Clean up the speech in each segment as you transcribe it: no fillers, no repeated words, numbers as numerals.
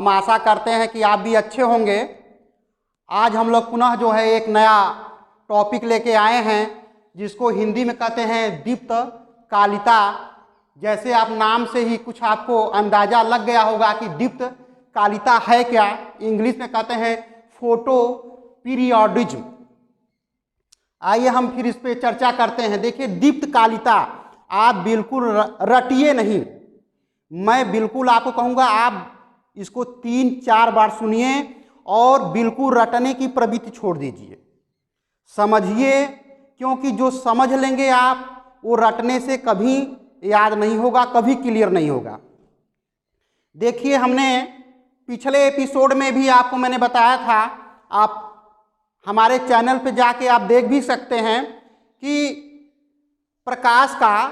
हम आशा करते हैं कि आप भी अच्छे होंगे। आज हम लोग पुनः जो है एक नया टॉपिक लेके आए हैं जिसको हिंदी में कहते हैं दीप्त कालिता। जैसे आप नाम से ही कुछ आपको अंदाज़ा लग गया होगा कि दीप्त कालिता है क्या। इंग्लिश में कहते हैं फोटो पीरियोडिज्म। आइए हम फिर इस पे चर्चा करते हैं। देखिए, दीप्त कालिता आप बिल्कुल रटिए नहीं। मैं बिल्कुल आपको कहूँगा आप इसको 3-4 बार सुनिए और बिल्कुल रटने की प्रवृत्ति छोड़ दीजिए, समझिए, क्योंकि जो समझ लेंगे आप वो रटने से कभी याद नहीं होगा, कभी क्लियर नहीं होगा। देखिए, हमने पिछले एपिसोड में भी आपको मैंने बताया था, आप हमारे चैनल पे जाके आप देख भी सकते हैं कि प्रकाश का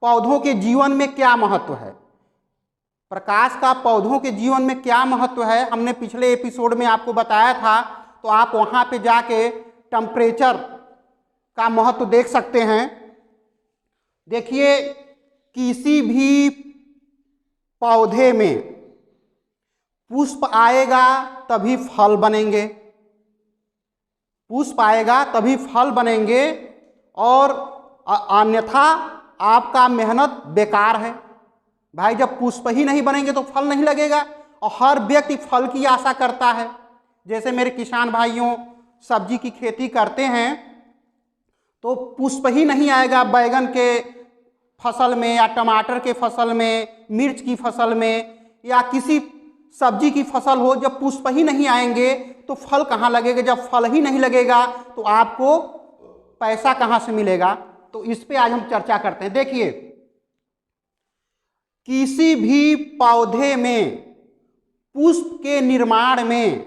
पौधों के जीवन में क्या महत्व है। प्रकाश का पौधों के जीवन में क्या महत्व है हमने पिछले एपिसोड में आपको बताया था, तो आप वहाँ पे जाके टेम्परेचर का महत्व देख सकते हैं। देखिए, किसी भी पौधे में पुष्प आएगा तभी फल बनेंगे, पुष्प आएगा तभी फल बनेंगे, और अन्यथा आपका मेहनत बेकार है। भाई, जब पुष्प ही नहीं बनेंगे तो फल नहीं लगेगा, और हर व्यक्ति फल की आशा करता है। जैसे मेरे किसान भाइयों सब्जी की खेती करते हैं तो पुष्प ही नहीं आएगा बैगन के फसल में या टमाटर के फसल में, मिर्च की फसल में या किसी सब्जी की फसल हो, जब पुष्प ही नहीं आएंगे तो फल कहाँ लगेगा। जब फल ही नहीं लगेगा तो आपको पैसा कहाँ से मिलेगा। तो इस पे आज हम चर्चा करते हैं। देखिए, किसी भी पौधे में पुष्प के निर्माण में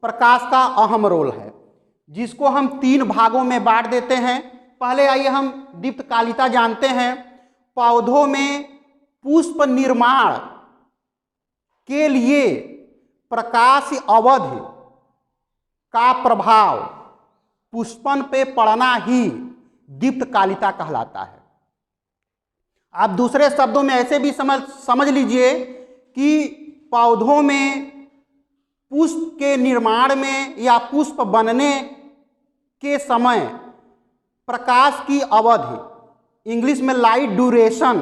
प्रकाश का अहम रोल है, जिसको हम 3 भागों में बांट देते हैं। पहले आइए हम दीप्त कालिता जानते हैं। पौधों में पुष्प निर्माण के लिए प्रकाश अवधि का प्रभाव पुष्पन पे पड़ना ही दीप्त कालिता कहलाता है। आप दूसरे शब्दों में ऐसे भी समझ लीजिए कि पौधों में पुष्प के निर्माण में या पुष्प बनने के समय प्रकाश की अवधि, इंग्लिश में लाइट ड्यूरेशन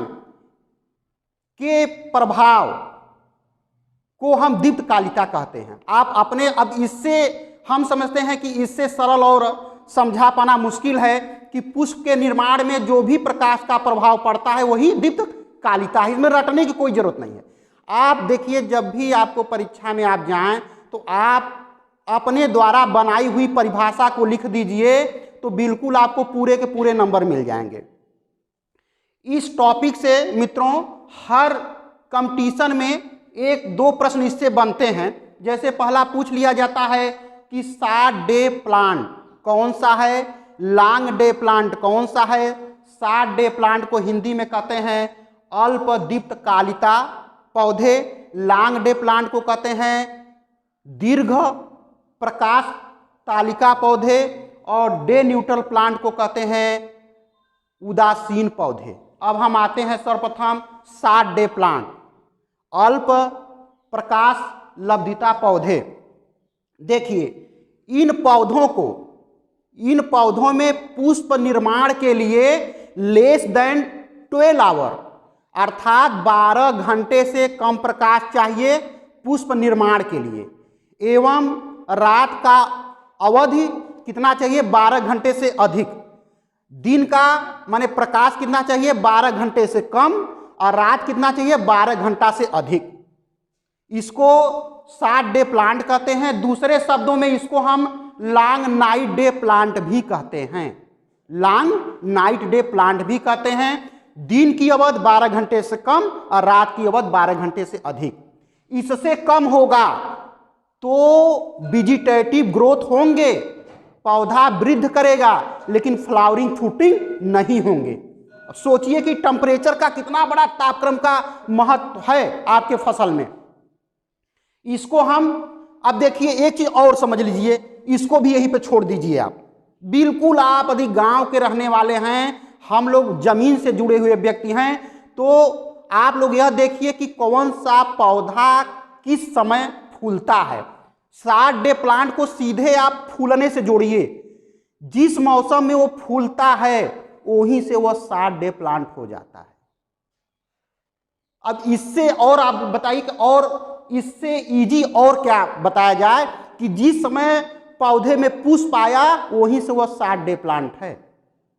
के प्रभाव को हम दीप्त कालिता कहते हैं। आप अपने, अब इससे हम समझते हैं कि इससे सरल और समझा पाना मुश्किल है कि पुष्प के निर्माण में जो भी प्रकाश का प्रभाव पड़ता है वही दीप्त कालिता है। इसमें रटने की कोई जरूरत नहीं है। आप देखिए, जब भी आपको परीक्षा में आप जाएं तो आप अपने द्वारा बनाई हुई परिभाषा को लिख दीजिए, तो बिल्कुल आपको पूरे के पूरे नंबर मिल जाएंगे। इस टॉपिक से मित्रों हर कंपटीशन में 1-2 प्रश्न इससे बनते हैं। जैसे पहला पूछ लिया जाता है कि शॉर्ट डे प्लांट कौन सा है, लॉन्ग डे प्लांट कौन सा है। शॉर्ट डे प्लांट को हिंदी में कहते हैं अल्प दीप्त कालिता पौधे, लॉन्ग डे प्लांट को कहते हैं दीर्घ प्रकाश तालिका पौधे, और डे न्यूट्रल प्लांट को कहते हैं उदासीन पौधे। अब हम आते हैं सर्वप्रथम शॉर्ट डे प्लांट, अल्प प्रकाश लब्धिता पौधे। देखिए, इन पौधों में पुष्प निर्माण के लिए लेस देन 12 आवर अर्थात 12 घंटे से कम प्रकाश चाहिए पुष्प निर्माण के लिए, एवं रात का अवधि कितना चाहिए, 12 घंटे से अधिक। दिन का माने प्रकाश कितना चाहिए, 12 घंटे से कम, और रात कितना चाहिए, 12 घंटा से अधिक। इसको शॉर्ट डे प्लांट कहते हैं। दूसरे शब्दों में इसको हम लॉन्ग नाइट डे प्लांट भी कहते हैं, लॉन्ग नाइट डे प्लांट भी कहते हैं। दिन की अवधि 12 घंटे से कम और रात की अवधि 12 घंटे से अधिक। इससे कम होगा तो वेजिटेटिव ग्रोथ होंगे, पौधा वृद्धि करेगा, लेकिन फ्लावरिंग फ्रूटिंग नहीं होंगे। सोचिए कि टेम्परेचर का कितना बड़ा तापक्रम का महत्व है आपके फसल में। इसको हम, अब देखिए एक चीज और समझ लीजिए, इसको भी यहीं पे छोड़ दीजिए आप। बिल्कुल आप यदि गांव के रहने वाले हैं, हम लोग जमीन से जुड़े हुए व्यक्ति हैं, तो आप लोग यह देखिए कि कौन सा पौधा किस समय फूलता है। 60 डे प्लांट को सीधे आप फूलने से जोड़िए, जिस मौसम में वो फूलता है वहीं से वह 60 डे प्लांट हो जाता है। अब इससे और आप बताइए कि और इससे इजी और क्या बताया जाए कि जिस समय पौधे में पुष्प आया वहीं से वह 60 डे प्लांट है।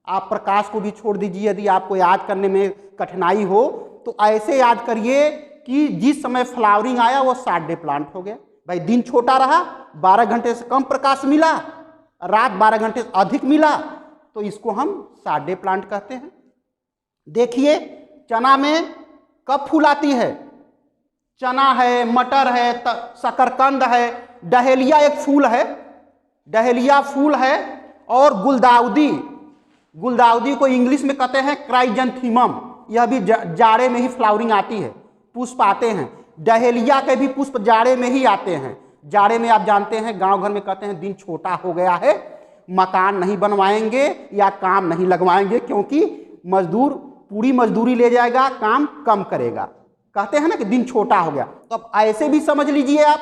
आप प्रकाश को भी छोड़ दीजिए, यदि आपको याद करने में कठिनाई हो तो ऐसे याद करिए कि जिस समय फ्लावरिंग आया वह 60 डे प्लांट हो गया। भाई दिन छोटा रहा, 12 घंटे से कम प्रकाश मिला, रात 12 घंटे से अधिक मिला, तो इसको हम 60 डे प्लांट कहते हैं। देखिए चना में कब फूल आती है, चना है, मटर है, शकरकंद है, डहेलिया एक फूल है, डहेलिया फूल है, और गुलदाउदी, गुलदाउदी को इंग्लिश में कहते हैं क्राइजेंथीमम, यह भी जाड़े में ही फ्लावरिंग आती है, पुष्प आते हैं। डहेलिया के भी पुष्प जाड़े में ही आते हैं। जाड़े में आप जानते हैं गांव घर में कहते हैं दिन छोटा हो गया है, मकान नहीं बनवाएंगे या काम नहीं लगवाएंगे क्योंकि मजदूर पूरी मजदूरी ले जाएगा, काम कम करेगा, कहते हैं ना कि दिन छोटा हो गया। तो अब ऐसे भी समझ लीजिए आप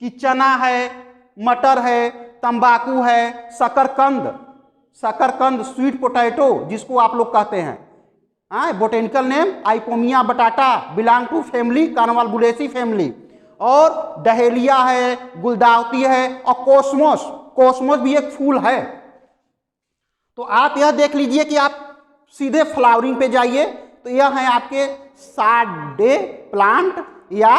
कि चना है, मटर है, तंबाकू है, शकरकंद, शकरकंद स्वीट पोटैटो जिसको आप लोग कहते हैं, बोटेनिकल नेम आइपोमिया बटाटा, बिलोंग टू फैमिली कार्नवालबुलेसी फैमिली, और डहेलिया है, गुलदाउदी है, और कोस्मोस, कोस्मोस भी एक फूल है। तो आप यह देख लीजिए कि आप सीधे फ्लावरिंग पे जाइए तो यह है आपके 60 डे प्लांट या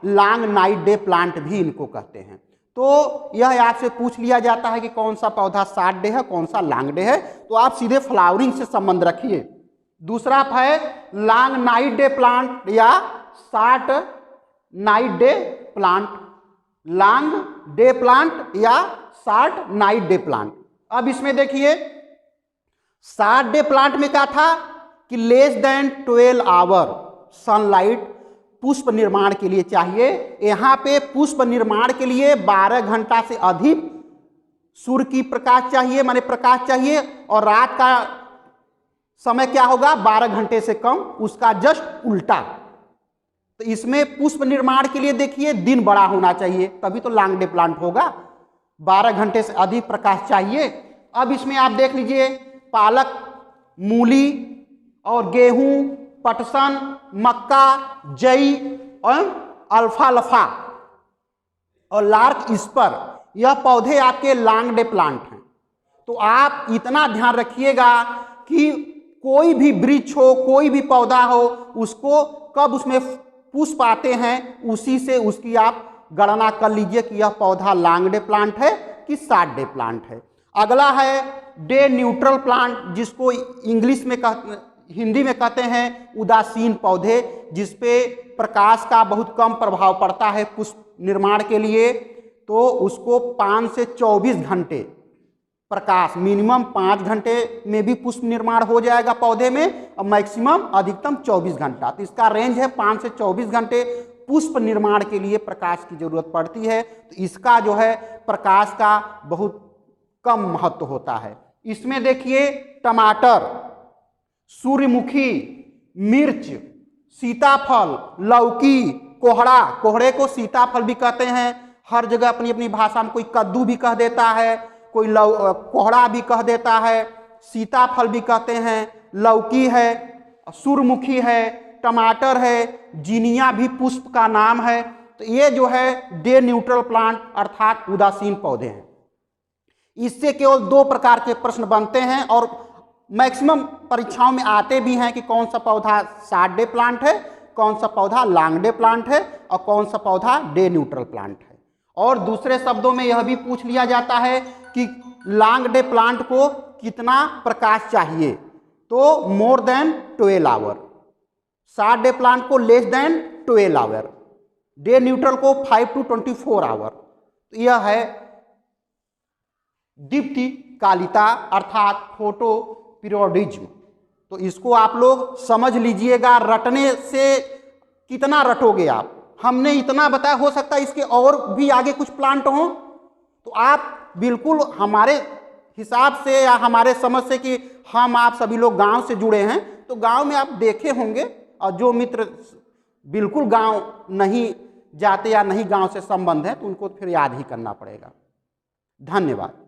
लॉन्ग नाइट डे प्लांट भी इनको कहते हैं। तो यह आपसे पूछ लिया जाता है कि कौन सा पौधा 60 डे है, कौन सा लॉन्ग डे है, तो आप सीधे फ्लावरिंग से संबंध रखिए। दूसरा है लॉन्ग नाइट डे प्लांट या 60 night day plant, long day plant या 60 नाइट डे प्लांट। अब इसमें देखिए 60 डे प्लांट में क्या था कि लेस देन 12 आवर सनलाइट पुष्प निर्माण के लिए चाहिए। यहाँ पे पुष्प निर्माण के लिए 12 घंटा से अधिक सूर्य की प्रकाश चाहिए, माने प्रकाश चाहिए, और रात का समय क्या होगा 12 घंटे से कम, उसका जस्ट उल्टा। तो इसमें पुष्प निर्माण के लिए देखिए दिन बड़ा होना चाहिए, तभी तो लॉन्ग डे प्लांट होगा। 12 घंटे से अधिक प्रकाश चाहिए। अब इसमें आप देख लीजिए पालक, मूली और गेहूं, पटसन, मक्का, जई और अल्फाल्फा और लार्क स्पर, यह पौधे आपके लॉन्ग डे प्लांट हैं। तो आप इतना ध्यान रखिएगा कि कोई भी वृक्ष हो, कोई भी पौधा हो, उसको कब उसमें पुष्प आते हैं उसी से उसकी आप गणना कर लीजिए कि यह पौधा लॉन्ग डे प्लांट है कि 60 डे प्लांट है। अगला है डे न्यूट्रल प्लांट, जिसको इंग्लिश में हिंदी में कहते हैं उदासीन पौधे, जिसपे प्रकाश का बहुत कम प्रभाव पड़ता है पुष्प निर्माण के लिए। तो उसको 5 से 24 घंटे प्रकाश, मिनिमम 5 घंटे में भी पुष्प निर्माण हो जाएगा पौधे में, और मैक्सिमम अधिकतम 24 घंटा। तो इसका रेंज है 5 से 24 घंटे पुष्प निर्माण के लिए प्रकाश की जरूरत पड़ती है। तो इसका जो है प्रकाश का बहुत कम महत्व होता है। इसमें देखिए टमाटर, सूर्यमुखी, मिर्च, सीताफल, लौकी, कोहड़ा, कोहड़े को सीताफल भी कहते हैं, हर जगह अपनी अपनी भाषा में, कोई कद्दू भी कह देता है, कोई कोहड़ा भी कह देता है, सीताफल भी कहते हैं, लौकी है, सूर्यमुखी है, टमाटर है, जिनिया भी पुष्प का नाम है। तो ये जो है डे न्यूट्रल प्लांट अर्थात उदासीन पौधे हैं। इससे केवल 2 प्रकार के प्रश्न बनते हैं और मैक्सिमम परीक्षाओं में आते भी हैं कि कौन सा पौधा 60 डे प्लांट है, कौन सा पौधा लॉन्ग डे प्लांट है और कौन सा पौधा डे न्यूट्रल प्लांट है। और दूसरे शब्दों में यह भी पूछ लिया जाता है कि लॉन्ग डे प्लांट को कितना प्रकाश चाहिए, तो more than 12 hour, 60 day plant को less than 12 hour, day neutral को 5 to 24 आवर। तो यह है दीप्तिकालिता अर्थात फोटो पीरियोडिज्म। तो इसको आप लोग समझ लीजिएगा, रटने से कितना रटोगे आप, हमने इतना बताया, हो सकता है इसके और भी आगे कुछ प्लांट हों, तो आप बिल्कुल हमारे हिसाब से या हमारे समझ से कि हम आप सभी लोग गांव से जुड़े हैं, तो गांव में आप देखे होंगे, और जो मित्र बिल्कुल गांव नहीं जाते या नहीं गांव से संबंध है तो उनको फिर याद ही करना पड़ेगा। धन्यवाद।